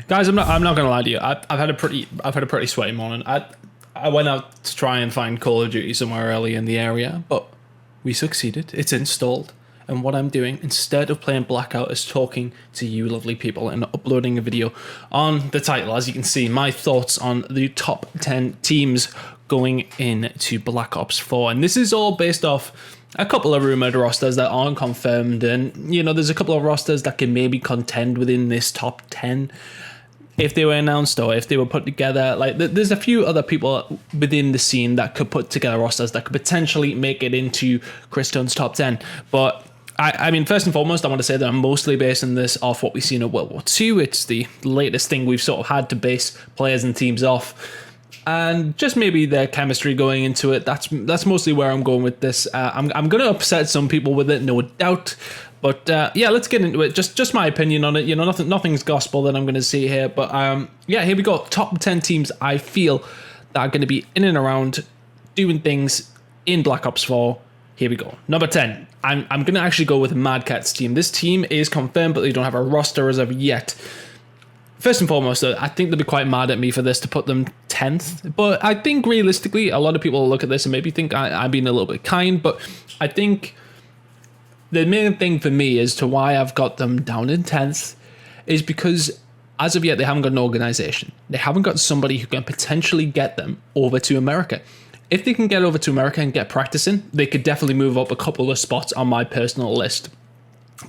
Guys, I'm not gonna lie to you. I've had a pretty sweaty morning. I went out to try and find Call of Duty somewhere early in the area, but we succeeded. It's installed. And what I'm doing, instead of playing Blackout, is talking to you lovely people and uploading a video on the title. As you can see, my thoughts on the top 10 teams going into Black Ops 4. And this is all based off a couple of rumoured rosters that aren't confirmed. And, you know, there's a couple of rosters that can maybe contend within this top 10 if they were announced or if they were put together. Like, there's a few other people within the scene that could put together rosters that could potentially make it into Chris Tunn's top 10. But I mean, first and foremost, I want to say that I'm mostly basing this off what we've seen in World War II. It's the latest thing we've sort of had to base players and teams off. And just maybe their chemistry going into it. That's mostly where I'm going with this. I'm going to upset some people with it, no doubt. But yeah, let's get into it. Just my opinion on it. You know, nothing's gospel that I'm going to see here. But yeah, here we go. Top 10 teams I feel that are going to be in and around doing things in Black Ops 4. Here we go. Number 10. I'm going to actually go with Mad Cat's team. This team is confirmed, but they don't have a roster as of yet. First and foremost, I think they'll be quite mad at me for this to put them 10th. But I think realistically, a lot of people will look at this and maybe think I'm being a little bit kind. But I think the main thing for me as to why I've got them down in 10th is because as of yet, they haven't got an organization. They haven't got somebody who can potentially get them over to America. If they can get over to America and get practicing, they could definitely move up a couple of spots on my personal list.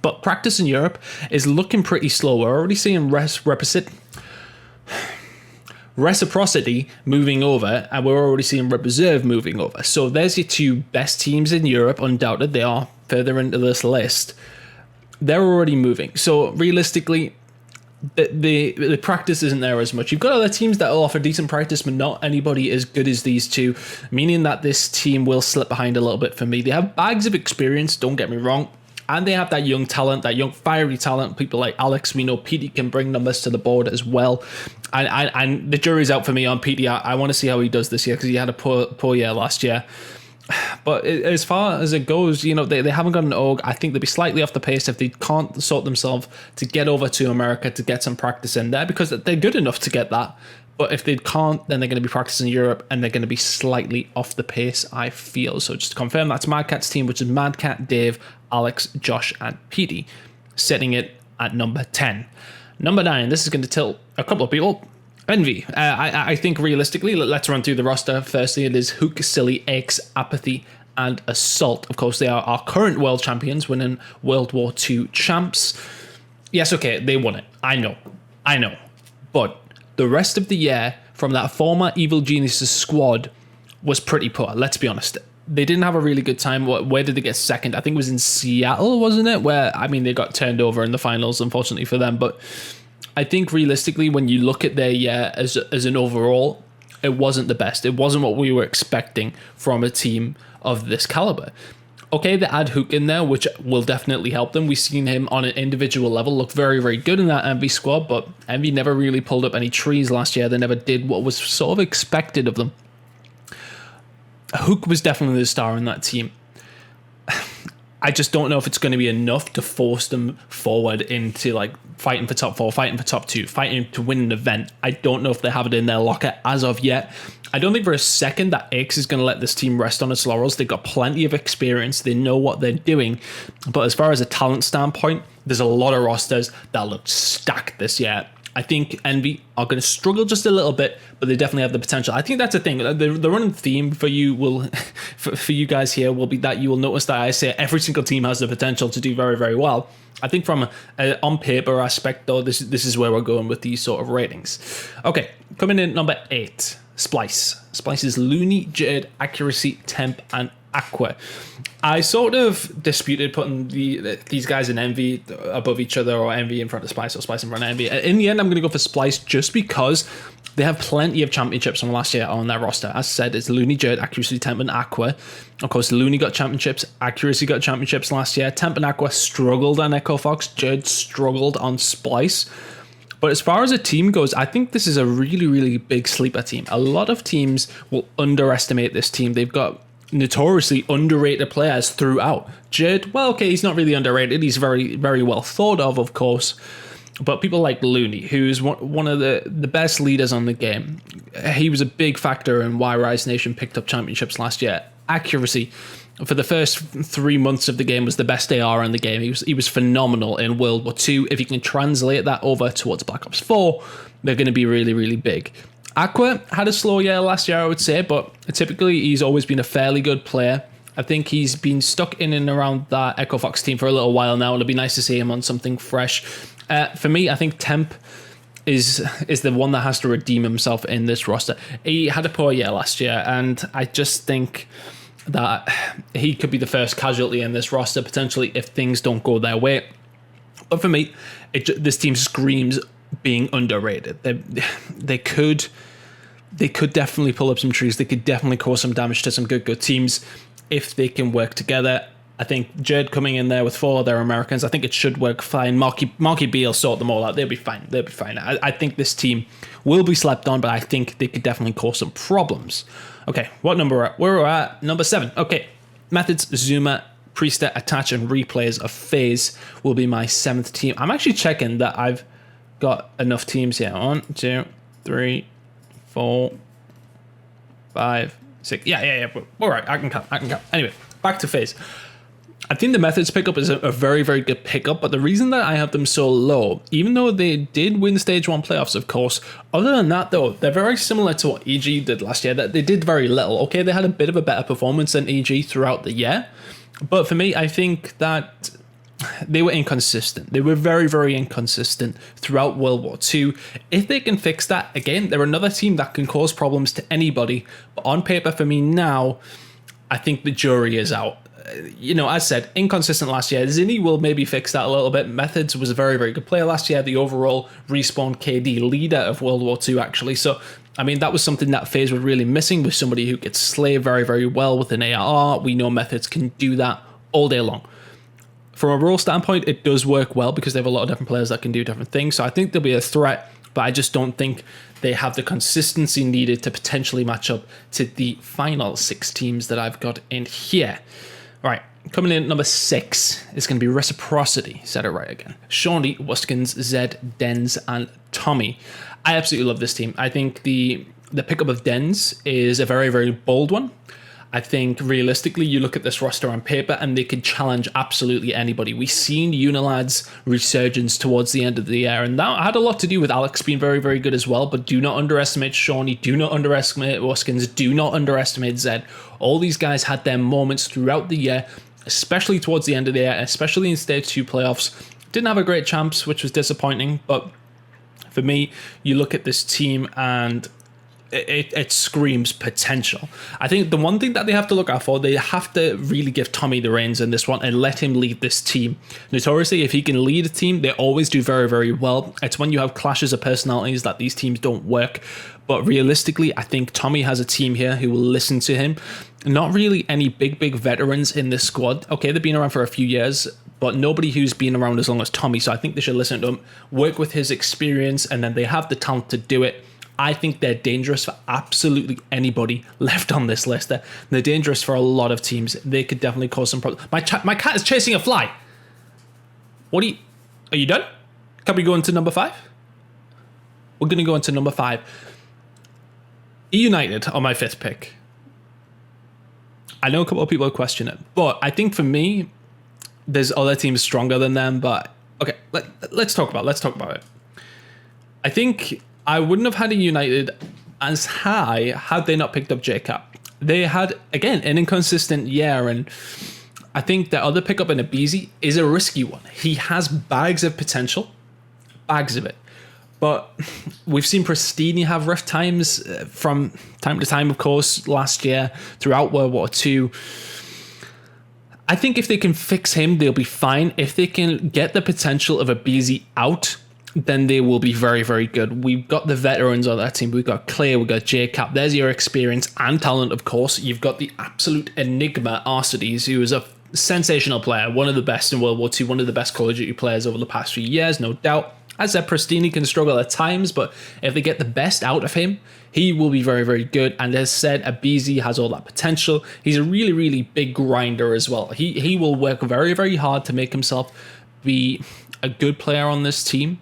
But practice in Europe is looking pretty slow. We're already seeing reciprocity moving over, and we're already seeing reserve moving over. So there's your two best teams in Europe, undoubted. They are further into this list. They're already moving. So realistically, the practice isn't there as much. You've got other teams that will offer decent practice, but not anybody as good as these two, meaning that this team will slip behind a little bit for me. They have bags of experience, don't get me wrong, and they have that young talent, that young fiery talent. People like Alex, we know Petey can bring numbers to the board as well. And the jury's out for me on Petey. I want to see how he does this year because he had a poor year last year. But as far as it goes, you know, they haven't got an org. I think they'll be slightly off the pace if they can't sort themselves to get over to America to get some practice in there, because they're good enough to get that. But if they can't, then they're going to be practicing in Europe and they're going to be slightly off the pace, I feel. So just to confirm, that's Mad Cat's team, which is Mad Cat, Dave, Alex, Josh, and Petey, setting it at number 10. Number 9, this is going to tilt a couple of people. Envy. I think realistically, let's run through the roster. Firstly, it is Hook, Silly, X, Apathy, and Assault. Of course, they are our current world champions, winning World War II champs. Yes, okay, they won it. I know. But the rest of the year from that former Evil Geniuses squad was pretty poor, let's be honest. They didn't have a really good time. Where did they get second? I think it was in Seattle, wasn't it? Where, I mean, they got turned over in the finals, unfortunately for them, but I think realistically, when you look at their year as an overall, it wasn't the best. It wasn't what we were expecting from a team of this caliber. Okay, they add Hook in there, which will definitely help them. We've seen him on an individual level look very, very good in that Envy squad, but Envy never really pulled up any trees last year. They never did what was sort of expected of them. Hook was definitely the star in that team. I just don't know if it's going to be enough to force them forward into like fighting for top 4, fighting for top 2, fighting to win an event. I don't know if they have it in their locker as of yet. I don't think for a second that X is going to let this team rest on its laurels. They've got plenty of experience. They know what they're doing. But as far as a talent standpoint, there's a lot of rosters that look stacked this year. I think Envy are going to struggle just a little bit, but they definitely have the potential. I think that's the thing. The running theme for you will, for you guys here, will be that you will notice that I say every single team has the potential to do very, very well. I think from an on paper aspect, though, this is where we're going with these sort of ratings. Okay, coming in number 8, Splice. Splice is Looney, Jade, Accuracy, Temp, and Aqua. I sort of disputed putting these guys in Envy above each other, or Envy in front of Splice, or Splice in front of Envy. In the end, I'm going to go for Splice just because they have plenty of championships from last year on their roster. As I said, it's Looney, Jade, Accuracy, Temp, and Aqua. Of course, Looney got championships, Accuracy got championships last year. Temp and Aqua struggled on Echo Fox. Jade struggled on Splice. But as far as a team goes, I think this is a really, really big sleeper team. A lot of teams will underestimate this team. They've got notoriously underrated players throughout. Jade, well, okay, he's not really underrated. He's very, very well thought of course. But people like Looney, who's one of the best leaders on the game, he was a big factor in why Rise Nation picked up championships last year. Accuracy for the first 3 months of the game was the best AR in the game. He was phenomenal in World War II. If you can translate that over towards Black Ops 4, they're going to be really, really big. Aqua had a slow year last year, I would say, but typically he's always been a fairly good player. I think he's been stuck in and around that Echo Fox team for a little while now. It'll be nice to see him on something fresh. For me, I think Temp is the one that has to redeem himself in this roster. He had a poor year last year, and I just think that he could be the first casualty in this roster, potentially, if things don't go their way. But for me, this team screams being underrated. They could definitely pull up some trees. They could definitely cause some damage to some good teams if they can work together. I think Jed coming in there with 4 other Americans, I think it should work fine. Marky B will sort them all out. They'll be fine. I think this team will be slept on, but I think they could definitely cause some problems. Okay, what number we're at? We're at number 7. Okay, Methods, Zuma, Priester, Attach, and Replays of FaZe will be my 7th team. I'm actually checking that I've got enough teams here. 1, 2, 3, 4, 5, 6. Yeah. All right, I can count. Anyway, back to FaZe. I think the Methods pickup is a very, very good pickup, but the reason that I have them so low, even though they did win Stage 1 playoffs, of course, other than that, though, they're very similar to what EG did last year. That they did very little. Okay, they had a bit of a better performance than EG throughout the year, but for me, I think that they were inconsistent. They were very, very inconsistent throughout World War II. If they can fix that, again, they're another team that can cause problems to anybody, but on paper, for me now, I think the jury is out. As I said, inconsistent last year. Zinni will maybe fix that a little bit. Methods was a very, very good player last year. The overall respawn KD leader of World War II, actually. So, I mean, that was something that FaZe were really missing, with somebody who could slay very, very well with an AR. We know Methods can do that all day long. From a role standpoint, it does work well because they have a lot of different players that can do different things. So I think they'll be a threat, but I just don't think they have the consistency needed to potentially match up to the final 6 teams that I've got in here. Right, coming in at number 6 is going to be Reciprocity. Said it right again. Shawnee, Wuskins, Zed, Dens, and Tommy. I absolutely love this team. I think the pickup of Dens is a very, very bold one. I think realistically, you look at this roster on paper and they could challenge absolutely anybody. We've seen Unilad's resurgence towards the end of the year, and that had a lot to do with Alex being very, very good as well. But do not underestimate Shawnee. Do not underestimate Wuskins. Do not underestimate Zed. All these guys had their moments throughout the year, especially towards the end of the year, especially in Stage 2 playoffs. Didn't have a great champs, which was disappointing. But for me, you look at this team and it screams potential. I think the one thing that they have to look out for, they have to really give Tommy the reins in this one and let him lead this team. Notoriously, if he can lead a team, they always do very, very well. It's when you have clashes of personalities that these teams don't work. But realistically, I think Tommy has a team here who will listen to him. Not really any big veterans in this squad. Okay, they've been around for a few years, but nobody who's been around as long as Tommy. So I think they should listen to him, work with his experience, and then they have the talent to do it. I think they're dangerous for absolutely anybody left on this list. They're dangerous for a lot of teams. They could definitely cause some problems. My cat is chasing a fly. Are you done? Can we go into number 5? We're going to go into number 5. EUnited on my 5th pick. I know a couple of people question it, but I think for me, there's other teams stronger than them. But okay, let's talk about it. I think I wouldn't have had EUnited as high had they not picked up JCap. They had, again, an inconsistent year, and I think the other pickup in Abizi is a risky one. He has bags of potential, bags of it. But we've seen Pristini have rough times from time to time, of course, last year, throughout World War II. I think if they can fix him, they'll be fine. If they can get the potential of Abizi out, then they will be very, very good. We've got the veterans on that team. We've got Clay, we've got JCap. There's your experience and talent, of course. You've got the absolute enigma, Arcides, who is a sensational player, one of the best in World War II, one of the best Call of Duty players over the past few years, no doubt. As I said, Pristini can struggle at times, but if they get the best out of him, he will be very, very good. And as said, Abizi has all that potential. He's a really, really big grinder as well. He will work very, very hard to make himself be a good player on this team.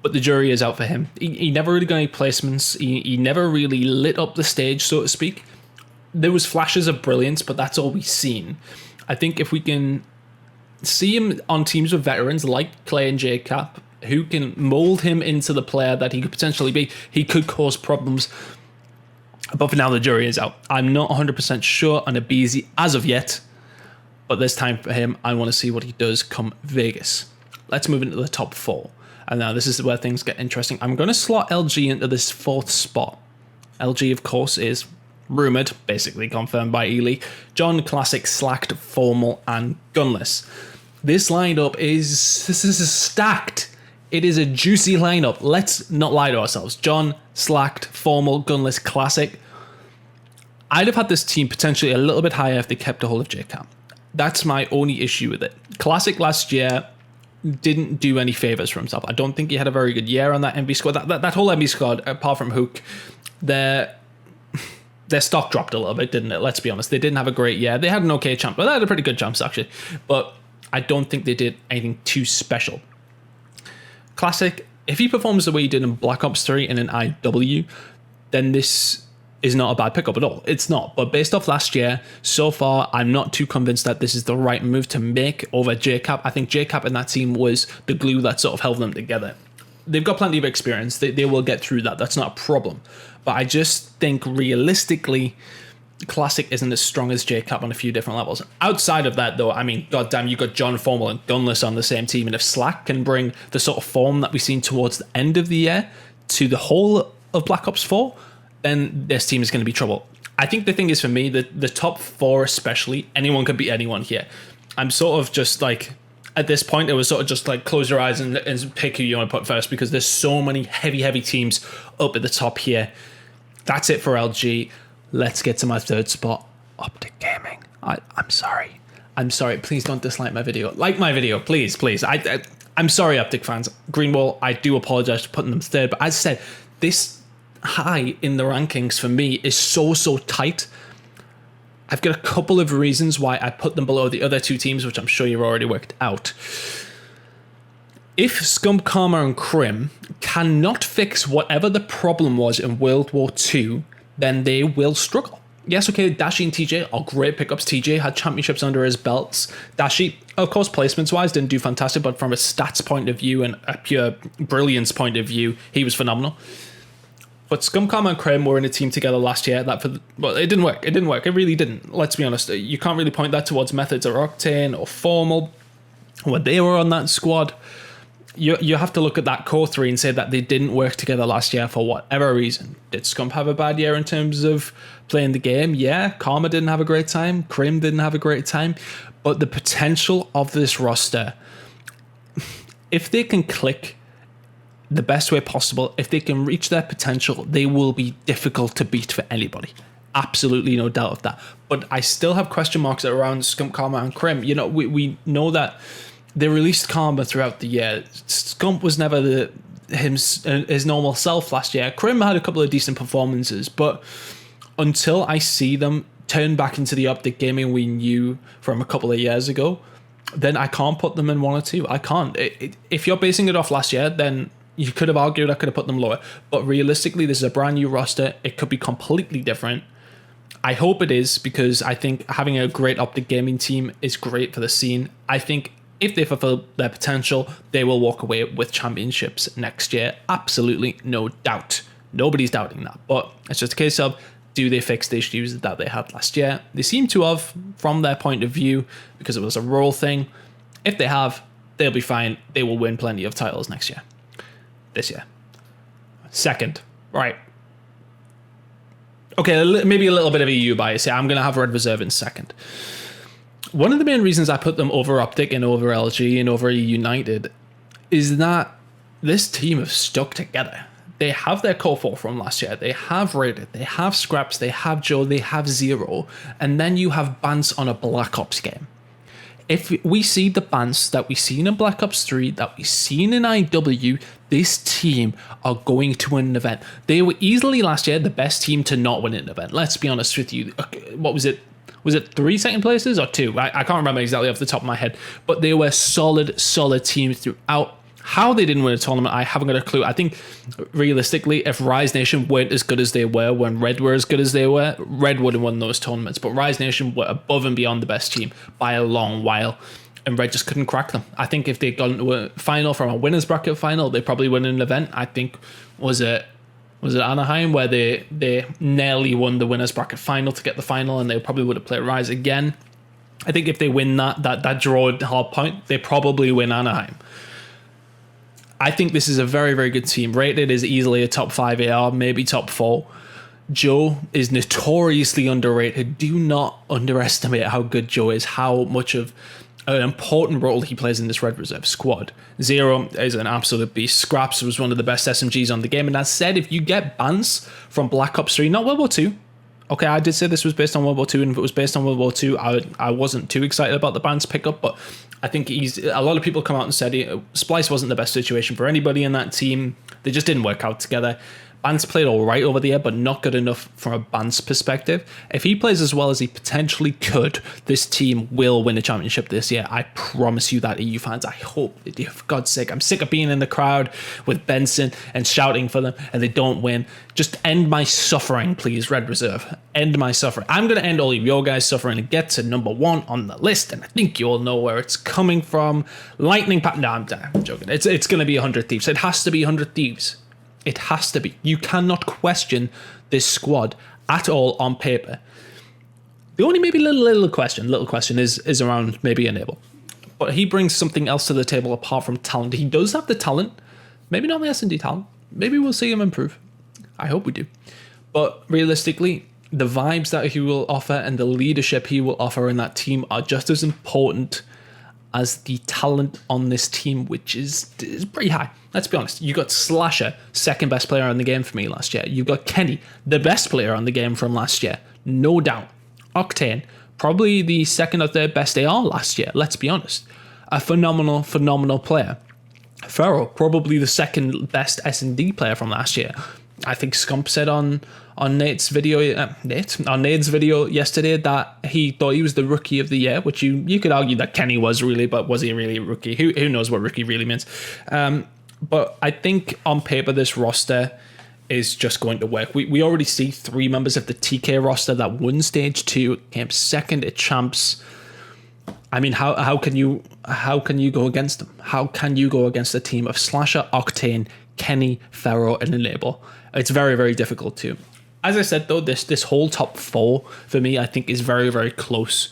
but the jury is out for him. He never really got any placements. He never really lit up the stage, so to speak. There was flashes of brilliance, but that's all we've seen. I think if we can see him on teams with veterans like Clay and JCap, who can mold him into the player that he could potentially be, he could cause problems. But for now, the jury is out. I'm not 100% sure on Abizi as of yet, but there's time for him. I want to see what he does come Vegas. Let's move into the top 4. And now this is where things get interesting. I'm going to slot LG into this 4th spot. LG, of course, is rumoured, basically confirmed by Ely. John, Classic, Slacked, Formal, and Gunless. This lineup is stacked. It is a juicy lineup. Let's not lie to ourselves. John, Slacked, Formal, Gunless, Classic. I'd have had this team potentially a little bit higher if they kept a hold of JCap. That's my only issue with it. Classic last year didn't do any favours for himself. I don't think he had a very good year on that MV squad. That whole MV squad, apart from Hook, their stock dropped a little bit, didn't it? Let's be honest. They didn't have a great year. They had an okay champ. Well, they had a pretty good champs, actually. But I don't think they did anything too special. Classic, if he performs the way he did in Black Ops 3 and in IW, then this is not a bad pickup at all. It's not. But based off last year, so far, I'm not too convinced that this is the right move to make over JCap. I think JCap and that team was the glue that sort of held them together. They've got plenty of experience. They will get through that. That's not a problem. But I just think realistically, Classic isn't as strong as JCap on a few different levels. Outside of that, though, I mean, goddamn, you got John, Formal, and Gunless on the same team. And if Slack can bring the sort of form that we've seen towards the end of the year to the whole of Black Ops 4, then this team is going to be trouble. I think the thing is, for me, the top 4 especially, anyone can beat anyone here. I'm sort of just like, at this point, it was sort of just like close your eyes and pick who you want to put first, because there's so many heavy teams up at the top here. That's it for LG. Let's get to my 3rd spot, OpTic Gaming. I'm sorry. Please don't dislike my video. Like my video, please. I'm sorry, OpTic fans. Greenwall, I do apologize for putting them 3rd, but as I said, this high in the rankings for me is so tight. I've got a couple of reasons why I put them below the other 2 teams, which I'm sure you've already worked out. If Scum, Karma, and Crim cannot fix whatever the problem was in World War II, then they will struggle. Yes, okay, Dashi and TJ are great pickups. TJ had championships under his belts. Dashi, of course, placements-wise, didn't do fantastic, but from a stats point of view and a pure brilliance point of view, he was phenomenal. But Scum, Karma, and Crim were in a team together last year. It didn't work. It really didn't. Let's be honest. You can't really point that towards Methods or Octane or Formal. When they were on that squad, you have to look at that core 3 and say that they didn't work together last year for whatever reason. Did Scump have a bad year in terms of playing the game? Yeah. Karma didn't have a great time. Crim didn't have a great time. But the potential of this roster, if they can click the best way possible, if they can reach their potential, they will be difficult to beat for anybody. Absolutely no doubt of that. But I still have question marks around Scump, Karma, and Crim. You know, we know that they released Karma throughout the year. Scump was never his normal self last year. Crim had a couple of decent performances, but until I see them turn back into the OpTic Gaming we knew from a couple of years ago, then I can't put them in 1 or 2. I can't. If you're basing it off last year, then you could have argued I could have put them lower. But realistically, this is a brand new roster. It could be completely different. I hope it is, because I think having a great OpTic Gaming team is great for the scene. I think if they fulfill their potential, they will walk away with championships next year. Absolutely no doubt. Nobody's doubting that. But it's just a case of, do they fix the issues that they had last year? They seem to have, from their point of view, because it was a role thing. If they have, they'll be fine. They will win plenty of titles next year. This year. 2nd. Right. Okay, maybe a little bit of EU bias here. I'm going to have Red Reserve in 2nd. One of the main reasons I put them over OpTic and over LG and over EUnited is that this team have stuck together. They have their core 4 from last year. They have Rated. They have Scraps. They have Joe. They have Zero. And then you have Bance on a Black Ops game. If we see the Bance that we've seen in Black Ops 3, that we've seen in IW, this team are going to win an event. They were easily last year the best team to not win an event. Let's be honest with you. What was it? Was it 3 second places or 2? I can't remember exactly off the top of my head. But they were solid teams throughout. How they didn't win a tournament, I haven't got a clue. I think realistically, if Rise Nation weren't as good as they were when Red were as good as they were, Red would have won those tournaments. But Rise Nation were above and beyond the best team by a long while, and Red just couldn't crack them. I think if they'd gone to a final from a winners bracket final, they probably win an event. I think was it Anaheim where they nearly won the winners bracket final to get the final, and they probably would have played Rise again. I think if they win that draw at hard point, they probably win Anaheim. I think this is a very, very good team. Rated is easily a top 5 AR, maybe top 4. Joe is notoriously underrated. Do not underestimate how good Joe is, how much of an important role he plays in this Red Reserve squad. Zero is an absolute beast. Scraps was one of the best SMGs on the game. And that said, if you get bans from Black Ops 3, not World War 2, okay, I did say this was based on World War II, and if it was based on World War II, I wasn't too excited about the band's pickup, but I think a lot of people come out and said Splice wasn't the best situation for anybody in that team. They just didn't work out together. Band's played all right over the air, but not good enough from a band's perspective. If he plays as well as he potentially could, this team will win a championship this year. I promise you that, EU fans. I hope they do. For God's sake, I'm sick of being in the crowd with Benson and shouting for them, and they don't win. Just end my suffering, please, Red Reserve. End my suffering. I'm going to end all of your guys' suffering and get to number 1 on the list, and I think you all know where it's coming from. Lightning Pack. No, I'm joking. It's going to be 100 Thieves. It has to be 100 Thieves. It has to be. You cannot question this squad at all on paper. The only maybe little question is around maybe Enable. But he brings something else to the table apart from talent. He does have the talent. Maybe not the S&D talent. Maybe we'll see him improve. I hope we do. But realistically, the vibes that he will offer and the leadership he will offer in that team are just as important as the talent on this team, which is pretty high. Let's be honest. You got Slasher, second best player on the game for me last year. You've got Kenny, the best player on the game from last year. No doubt. Octane, probably the second or third best AR last year. Let's be honest. A phenomenal player. Pharaoh, probably the second best S&D player from last year. I think Scump said on Nate's video, Nate's video yesterday that he thought he was the rookie of the year, which you could argue that Kenny was really, but was he really a rookie? Who knows what rookie really means? But I think on paper this roster is just going to work. We already see 3 members of the TK roster that won stage 2, came second at champs. I mean, how can you go against them? How can you go against a team of Slasher, Octane, Kenny, Pharaoh, and Enable? It's very, very difficult to. As I said, though, this whole top 4 for me, I think, is very, very close.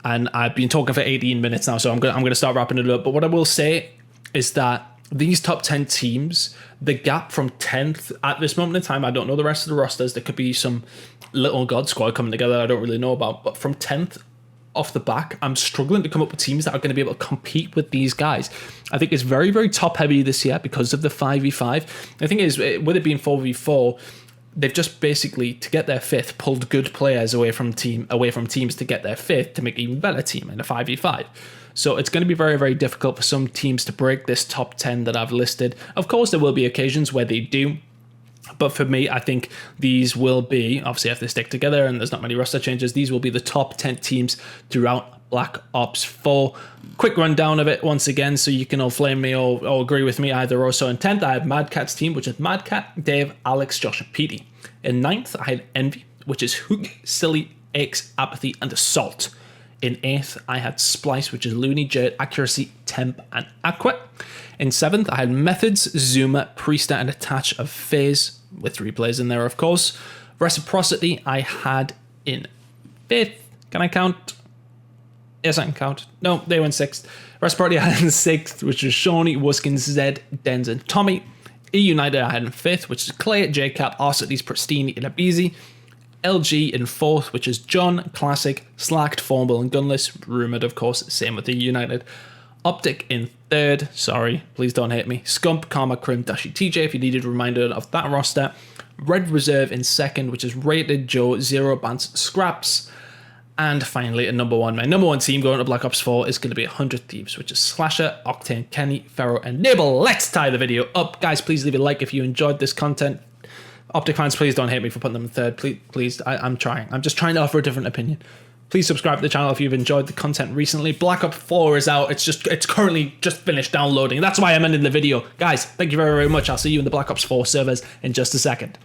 And I've been talking for 18 minutes now, so I'm going to start wrapping it up. But what I will say is that these top 10 teams, the gap from 10th at this moment in time, I don't know the rest of the rosters. There could be some little god squad coming together I don't really know about. But from 10th off the back, I'm struggling to come up with teams that are going to be able to compete with these guys. I think it's very, very top heavy this year because of the 5v5. The thing is, with it being 4v4, they've just basically, to get their 5th, pulled good players away from teams to get their 5th to make an even better team in a 5v5. So it's going to be very, very difficult for some teams to break this top 10 that I've listed. Of course, there will be occasions where they do. But for me, I think these will be, obviously if they stick together and there's not many roster changes, these will be the top 10 teams throughout Black Ops 4. Quick rundown of it once again, so you can all flame me or agree with me either or. So in 10th, I have Mad Cat's team, which is Mad Cat, Dave, Alex, Josh, and Petey. In 9th, I had Envy, which is Hook, Silly, X, Apathy, and Assault. In 8th, I had Splice, which is Looney, Jert, Accuracy, Temp, and Aqua. In 7th, I had Methods, Zuma, Priester, and a touch of Phase, with replays in there, of course. Reciprocity, I had in 5th. Can I count? Yes, I can count. No, they went 6th. Reciprocity, I had in 6th, which is Shawnee, Wuskins, Zed, Denz, and Tommy. EUnited, I had in 5th, which is Clay, JCap, Arcities, Pristine, and Abizi. LG in 4th, which is John, Classic, Slacked, Formable, and Gunless. Rumoured, of course, same with the EUnited. OpTic in 3rd, sorry, please don't hate me. Scump, Karma, Crim, Dashi, TJ, if you needed a reminder of that roster. Red Reserve in 2nd, which is Rated, Joe, Zero, Bance, Scraps. And finally, at number 1, my number 1 team going to Black Ops 4 is going to be 100 Thieves, which is Slasher, Octane, Kenny, Pharaoh, and Nibble. Let's tie the video up. Guys, please leave a like if you enjoyed this content. OpTic fans, please don't hate me for putting them in 3rd. Please, I'm trying. I'm just trying to offer a different opinion. Please subscribe to the channel if you've enjoyed the content recently. Black Ops 4 is out. It's currently just finished downloading. That's why I'm ending the video. Guys, thank you very, very much. I'll see you in the Black Ops 4 servers in just a second.